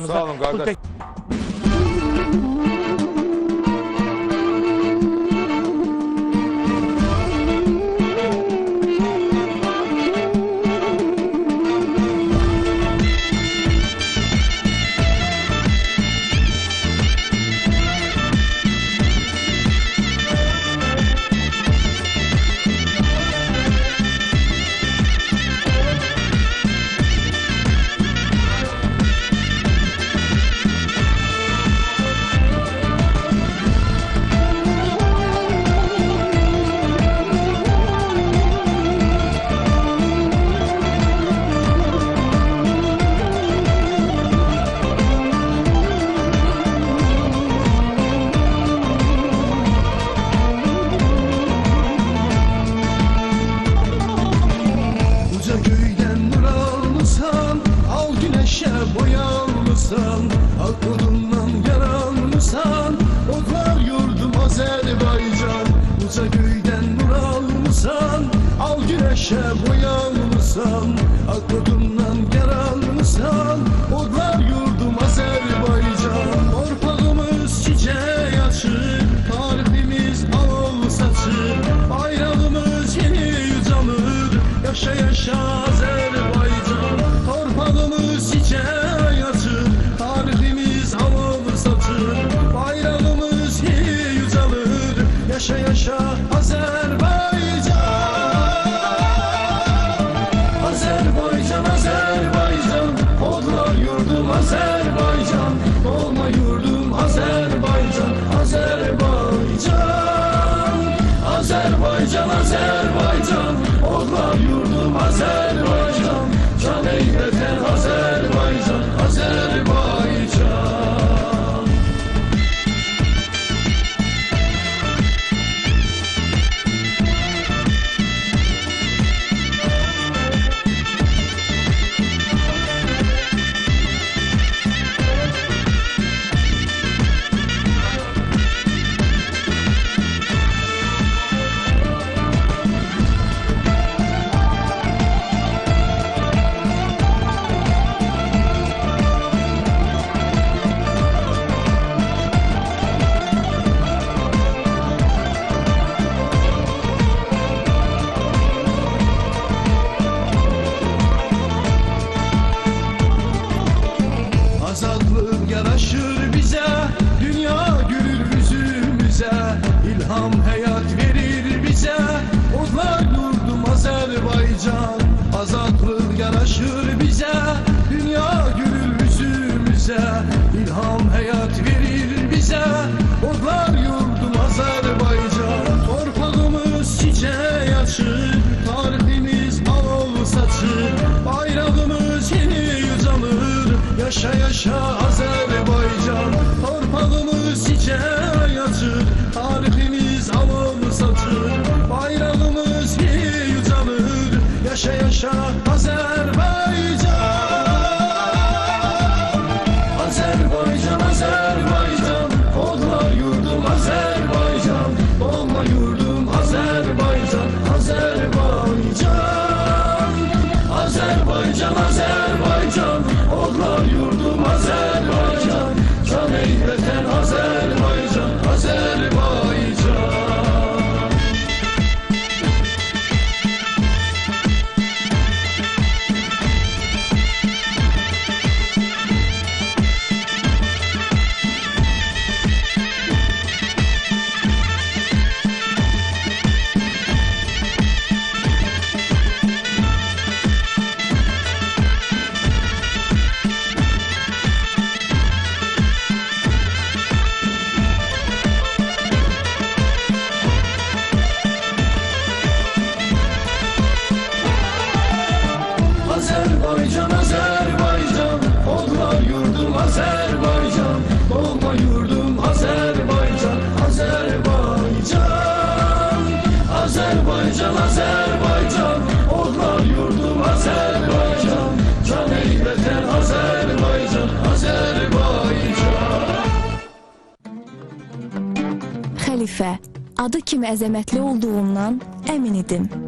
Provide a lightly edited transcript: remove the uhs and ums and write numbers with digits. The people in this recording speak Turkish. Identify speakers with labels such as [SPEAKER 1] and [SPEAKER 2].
[SPEAKER 1] Sağ olun kardeş.
[SPEAKER 2] Boyanmışsan, ak odundan yaranmışsan, otlar yurdum Azerbaycan. Uca köyden nur almışsan, al güneşe boyanmışsan, ak odundan yaranmışsan, otlar yurdum Azerbaycan. Torpağımız çiçeği açır, tarifimiz al saçır, bayrağımız yeni yücelir, yaşa yaşa Azerbaycan. Torpağımız çiçeği yaşa yaşa Azerbaycan. Azerbaycan, Azerbaycan, odlar yurdum Azerbaycan, doğma yurdum Azerbaycan, Azerbaycan. Azerbaycan, Azerbaycan, odlar yurdum Azerbaycan, can eyleten Azerbaycan, Azerbaycan. Azadlık yaraşır bize, dünya gülür yüzümüze, İlham hayat verir bize, odlar yurdum Azerbaycan. Azadlık yaraşır bize, dünya gülür yüzümüze, İlham hayat verir bize, odlar yurdum Azerbaycan. Torpağımız çiçeği açır, tarifimiz al saçır, bayrağımız yeni yücelir, yaşa yaşa Azerbaycan. Torpağımız çiçeği açır, tarifimiz alım saçır, bayrağımız yücelir, yaşa yaşa Azerbaycan. Azerbaycan, Azerbaycan, odlar yurdum Azerbaycan, doğma yurdum Azerbaycan, Azerbaycan. Azerbaycan, Azerbaycan, odlar yurdum Azerbaycan, can eyleten Azerbaycan, Azerbaycan. Azerbaycan, Azerbaycan, odlar yurdum Azerbaycan, doğma yurdum Azerbaycan, Azerbaycan. Azerbaycan, Azerbaycan, odlar yurdum Azerbaycan, can eyleten Azerbaycan, Azerbaycan.
[SPEAKER 3] Xəlifə, adı kimi əzəmətli olduğumdan əmin idim.